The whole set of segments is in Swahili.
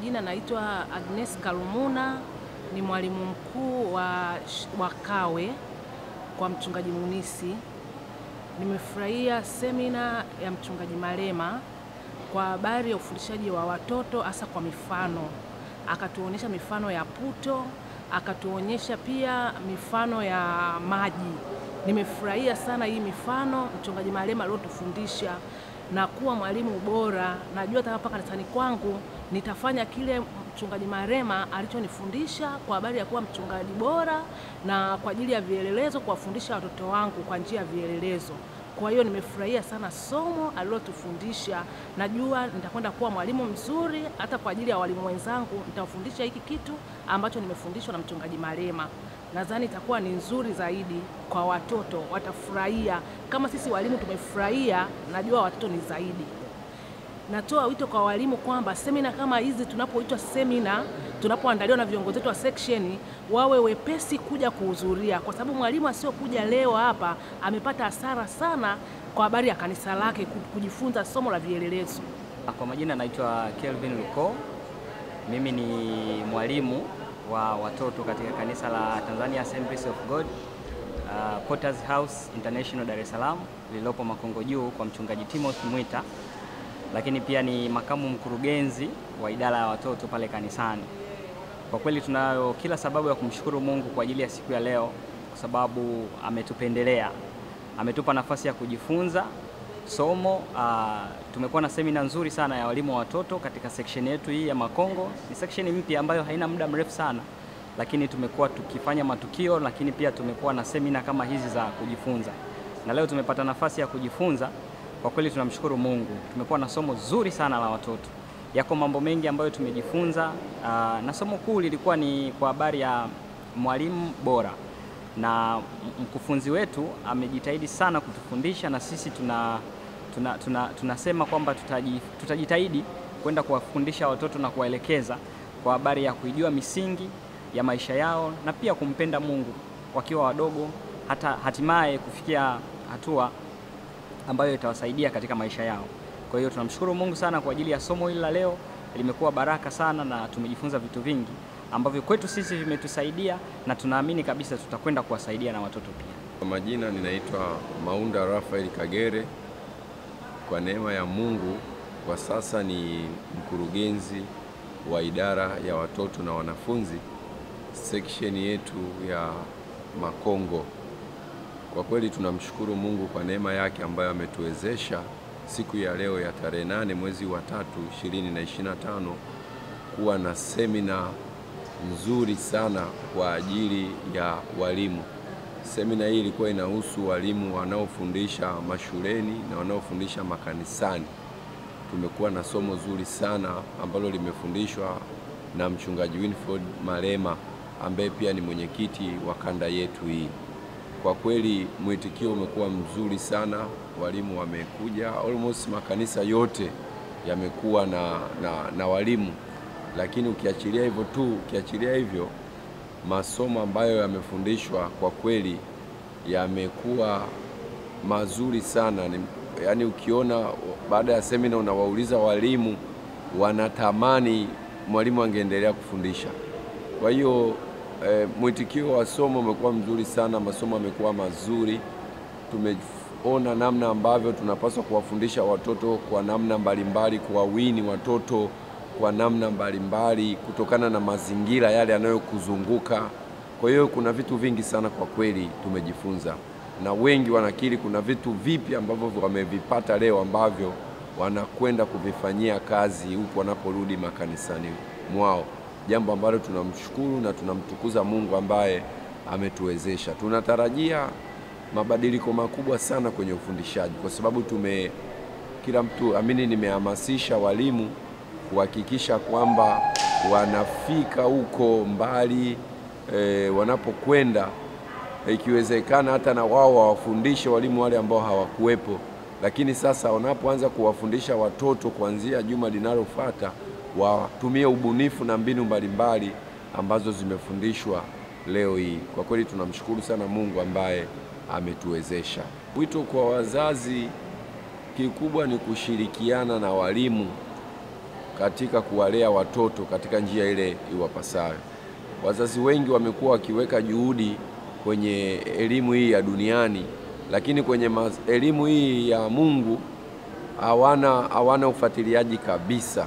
majina naitwa Agnes Kalumuna, ni mwalimu mkuu wa Kawe kwa mchungaji Munisi. Nimefurahia semina ya mchungaji Malema kwa habari ya ufundishaji wa watoto hasa kwa mifano. Akatuonyesha mifano ya puto, akatuonyesha pia mifano ya maji. Nimefurahia sana hii mifano mchungaji Malema aliyotufundisha, na kuwa mwalimu bora. Najua hata hapa kanisani kwangu nitafanya kile mchungaji Malema alichonifundisha kwa habari ya kuwa mchungaji bora na kwa ajili ya vielelezo, kuwafundisha watoto wangu kwa njia ya vielelezo. Kwa hiyo nimefurahia sana somo alilotufundisha. Najua nitakwenda kuwa mwalimu mzuri hata kwa ajili ya walimu wenzangu, nitawafundisha hiki kitu ambacho nimefundishwa na mchungaji Malema. Nadhani itakuwa ni nzuri zaidi kwa watoto, watafurahia. Kama sisi walimu tumefurahia, najua watoto ni zaidi. Natoa wito kwa walimu kwamba semina kama hizi tunapoitwa semina, tunapoandaliwa na viongozi wetu wa section, wawe wepesi kuja kuhudhuria, kwa sababu mwalimu asiyokuja leo hapa amepata hasara sana kwa habari ya kanisa lake kujifunza somo la vielelezo. Kwa majina naitwa Kelvin Luko. Mimi ni mwalimu wa watoto katika kanisa la Tanzania Assemblies of God, Potter's House International Dar es Salaam, lililopo Makongo Juu kwa mchungaji Timothy Mwita. Lakini pia ni makamu mkurugenzi wa idara ya watoto pale kanisani. Kwa kweli tunayo kila sababu ya kumshukuru Mungu kwa ajili ya siku ya leo, kwa sababu ametupendelea, ametupa nafasi ya kujifunza somo. Tumekuwa na semina nzuri sana ya walimu wa watoto katika section yetu hii ya Makongo. Ni section mpya ambayo haina muda mrefu sana, lakini tumekuwa tukifanya matukio, lakini pia tumekuwa na semina kama hizi za kujifunza, na leo tumepata nafasi ya kujifunza. Kwa kweli tunamshukuru Mungu. Tumekuwa na somo zuri sana la watoto. Yako mambo mengi ambayo tumejifunza, na somo kuu lilikuwa ni kwa habari ya mwalimu bora, na mkufunzi wetu amejitahidi sana kutufundisha, na sisi tunasema kwamba tutajitahidi kwenda kuwafundisha watoto na kuwaelekeza kwa habari ya kuijua misingi ya maisha yao, na pia kumpenda Mungu wakiwa wadogo, hata hatimaye kufikia hatua ambayo itawasaidia katika maisha yao. Kwa hiyo tunamshukuru Mungu sana kwa ajili ya somo hili la leo. Limekuwa baraka sana na tumejifunza vitu vingi ambavyo kwetu sisi vimetusaidia, na tunaamini kabisa tutakwenda kuwasaidia na watoto pia. Kwa majina ninaitwa Maunda Rafael Kagere. Kwa neema ya Mungu kwa sasa ni mkurugenzi wa idara ya watoto na wanafunzi section yetu ya Makongo. Kwa kweli tunamshukuru Mungu kwa neema yake ambayo ametuwezesha siku ya leo ya tarehe 8 mwezi wa 3 2025 kuwa na semina nzuri sana kwa ajili ya walimu. Semina hii ilikuwa inahusu walimu wanaofundisha mashuleni na wanaofundisha makanisani. Tumekuwa na somo zuri sana ambalo limefundishwa na mchungaji Winford Malema ambaye pia ni mwenyekiti wa kanda yetu hii. Kwa kweli mwitikio umekuwa mzuri sana, walimu wamekuja, almost makanisa yote yamekuwa na walimu. Lakini ukiachilia hivyo masomo ambayo yamefundishwa kwa kweli yamekuwa mazuri sana. Yaani ukiona baada ya semina unawauliza walimu, wanatamani mwalimu angeendelea kufundisha. Kwa hiyo mwitikio wa somo umekuwa mzuri sana, masomo yamekuwa mazuri. Tumeona namna ambavyo tunapaswa kuwafundisha watoto kwa namna mbalimbali, kuwawini watoto kwa namna mbalimbali kutokana na mazingira yale yanayokuzunguka. Kwa hiyo kuna vitu vingi sana kwa kweli tumejifunza, na wengi wanakiri kuna vitu vipi ambavyo wamevipata leo ambavyo wanakwenda kuvifanyia kazi huko wanaporudi makanisani mwao. Jambo ambalo tunamshukuru na tunamtukuza Mungu ambaye ametuwezesha. Tunatarajia mabadiliko makubwa sana kwenye ufundishaji, kwa sababu kila mtu nimehamasisha walimu kuhakikisha kwamba wanafika huko mbali wanapokwenda, ikiwezekana hata na wao wawafundishe walimu wale ambao hawakuwepo. Lakini sasa wanapoanza kuwafundisha watoto kuanzia juma linalofuata, watumie ubunifu na mbinu mbalimbali ambazo zimefundishwa leo hii. Kwa kweli tunamshukuru sana Mungu ambaye ametuwezesha. Wito kwa wazazi kikubwa ni kushirikiana na walimu katika kuwalea watoto katika njia ile iwapasayo. Wazazi wengi wamekuwa wakiweka juhudi kwenye elimu hii ya duniani, lakini kwenye elimu hii ya Mungu hawana ufuatiliaji kabisa.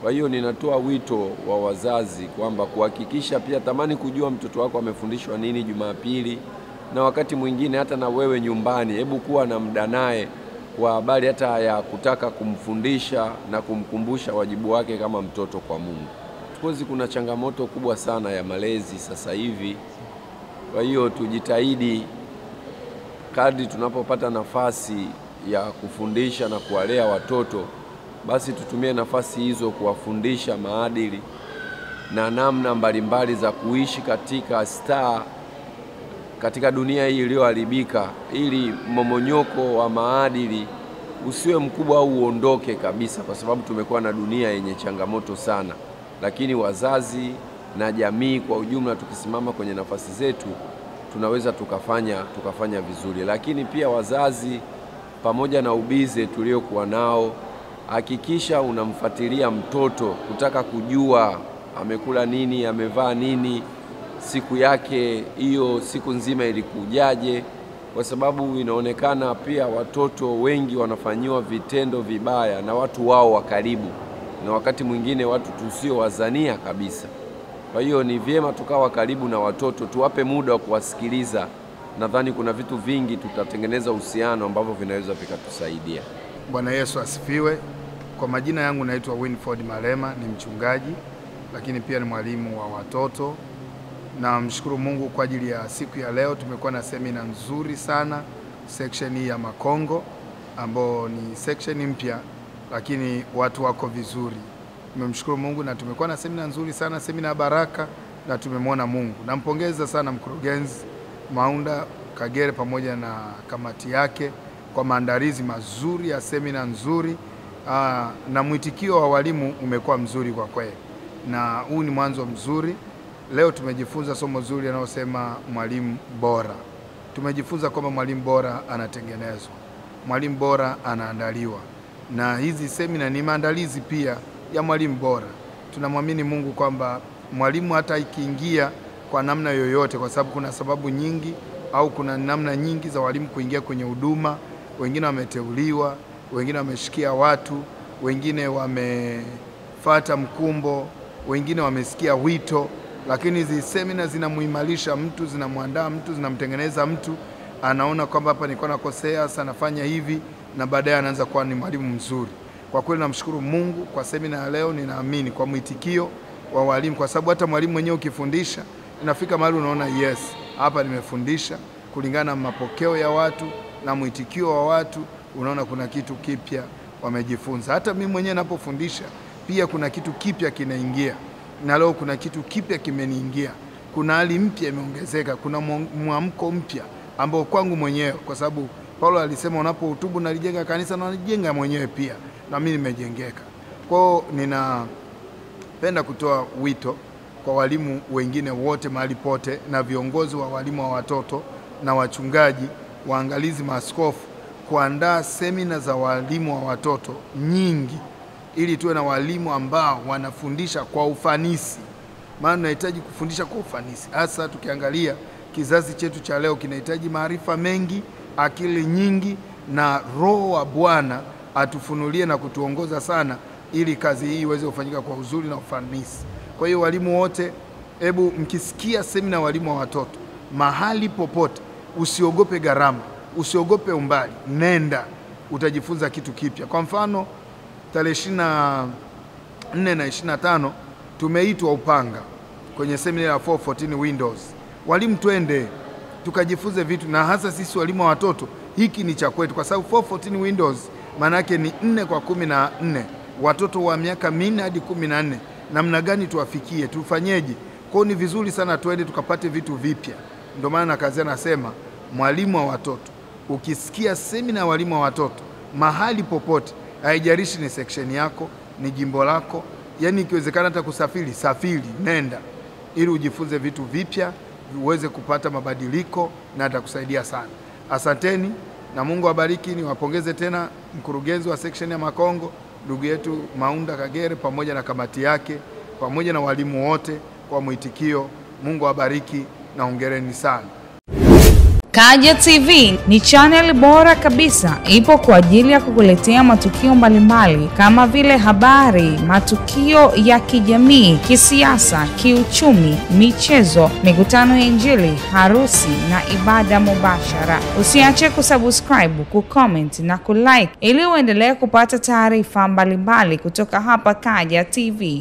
Kwa hiyo ninatoa wito wa wazazi kwamba kuhakikisha pia tamani kujua mtoto wako amefundishwa nini Jumapili, na wakati mwingine hata na wewe nyumbani, hebu kuwa na muda naye kwa habari hata ya kutaka kumfundisha na kumkumbusha wajibu wake kama mtoto kwa Mungu. Tukozi kuna changamoto kubwa sana ya malezi sasa hivi. Kwa hiyo tujitahidi kadri tunapopata nafasi ya kufundisha na kuwalea watoto, basi tutumie nafasi hizo kuwafundisha maadili na namna mbalimbali za kuishi katika dunia hii iliyoharibika, ili momonyoko wa maadili usiwe mkubwa au uondoke kabisa, kwa sababu tumekuwa na dunia yenye changamoto sana. Lakini wazazi na jamii kwa ujumla tukisimama kwenye nafasi zetu tunaweza tukafanya vizuri. Lakini pia wazazi, pamoja na ubize tuliokuwa nao, hakikisha unamfuatilia mtoto kutaka kujua amekula nini, amevaa nini, siku yake hiyo siku nzima ilikujaje, kwa sababu inaonekana pia watoto wengi wanafanyiwa vitendo vibaya na watu wao wa karibu, na wakati mwingine watu tusiowazania kabisa. Kwa hiyo ni vyema tukawa karibu na watoto, tuwape muda wa kuwasikiliza. Nadhani kuna vitu vingi tutatengeneza uhusiano ambavyo vinaweza vikatusaidia. Bwana Yesu asifiwe. Kwa majina yangu naitwa Winford Malema, ni mchungaji lakini pia ni mwalimu wa watoto. Na mshukuru Mungu kwa ajili ya siku ya leo. Tumekuwa na semina nzuri sana, section hii ya Makongo, ambao ni section mpya lakini watu wako vizuri. Tumemshukuru Mungu na tumekuwa na semina nzuri sana, semina ya baraka, na tumemwona Mungu. Nampongeza sana mkurugenzi Maunda Kagere pamoja na kamati yake kwa maandalizi mazuri ya semina nzuri. Na mwitikio wa walimu umekuwa mzuri kwa kweli, na huu ni mwanzo mzuri. Leo tumejifunza somo zuri linalosema mwalimu bora. Tumejifunza kwamba mwalimu bora anatengenezwa, mwalimu bora anaandaliwa, na hizi semina ni maandalizi pia ya mwalimu bora. Tunamwamini Mungu kwamba mwalimu hata ikiingia kwa namna yoyote, kwa sababu kuna sababu nyingi au kuna namna nyingi za walimu kuingia kwenye huduma. Wengine wameteuliwa, wengine wameshikia watu, wengine wamefuata mkumbo, wengine wamesikia wito. Lakini hizi semina zinamuimarisha mtu, zinamwandaa mtu, zinamtengeneza mtu, anaona kwamba hapa nilikuwa nakosea, sasa nafanya hivi, na baadaye anaanza kuwa ni mwalimu mzuri. Kwa kweli namshukuru Mungu kwa semina ya leo. Ninaamini kwa mwitikio wa walimu, kwa sababu hata mwalimu mwenyewe ukifundisha inafika mahali unaona yes, hapa nimefundisha kulingana na mapokeo ya watu na mwitikio wa watu, unaona kuna kitu kipya wamejifunza. Hata mimi mwenyewe ninapofundisha pia kuna kitu kipya kinaingia, na leo kuna kitu kipya kimeniingia, kuna hali mpya imeongezeka, kuna mwamko mpya ambao kwangu mwenyewe, kwa sababu Paulo alisema unapohutubu nalijenga kanisa na nalijenga mwenyewe pia, na mimi nimejengeka. Kwa hiyo ninapenda kutoa wito kwa walimu wengine wote mahali pote, na viongozi wa walimu wa watoto na wachungaji, waangalizi, maaskofu, kuandaa semina za walimu wa watoto nyingi, ili tuwe na walimu ambao wanafundisha kwa ufanisi. Maana tunahitaji kufundisha kwa ufanisi, hasa tukiangalia kizazi chetu cha leo kinahitaji maarifa mengi, akili nyingi, na Roho wa Bwana atufunulie na kutuongoza sana, ili kazi hii iweze kufanyika kwa uzuri na ufanisi. Kwa hiyo walimu wote, hebu mkisikia semina walimu wa watoto mahali popote, usiogope gharama, usiogope umbali, nenda, utajifunza kitu kipya. Kwa mfano tarehe 24 na 25 tumeitwa Upanga kwenye semina ya 414 Windows. Walimu twende tukajifunze vitu, na hasa sisi walimu wa watoto, hiki ni cha kwetu, kwa sababu 414 Windows maana yake ni 4 kwa 14, watoto wa miaka 4 hadi 14. Namna gani tuwafikie, tufanyeje? Kwa ni vizuri sana twende tukapate vitu vipya. Ndio maana kazi anasema mwalimu wa watoto, ukisikia semina ya walimu wa watoto mahali popote, haijalishi ni section yako, ni jimbo lako, yani ikiwezekana hata kusafiri, safiri, nenda, ili ujifunze vitu vipya, uweze kupata mabadiliko, na atakusaidia sana. Asanteni na Mungu awabariki. Niwapongeze tena mkurugenzi wa section ya Makongo ndugu yetu Maunda Kagere pamoja na kamati yake pamoja na walimu wote kwa mwitikio. Mungu awabariki na hongereni sana. Kaja TV ni channel bora kabisa, ipo kwa ajili ya kukuletea matukio mbalimbali kama vile habari, matukio ya kijamii, kisiasa, kiuchumi, michezo, mikutano ya Injili, harusi na ibada mubashara. Usiache kusubscribe, kucomment na kulike ili uendelee kupata taarifa mbalimbali kutoka hapa Kaja TV.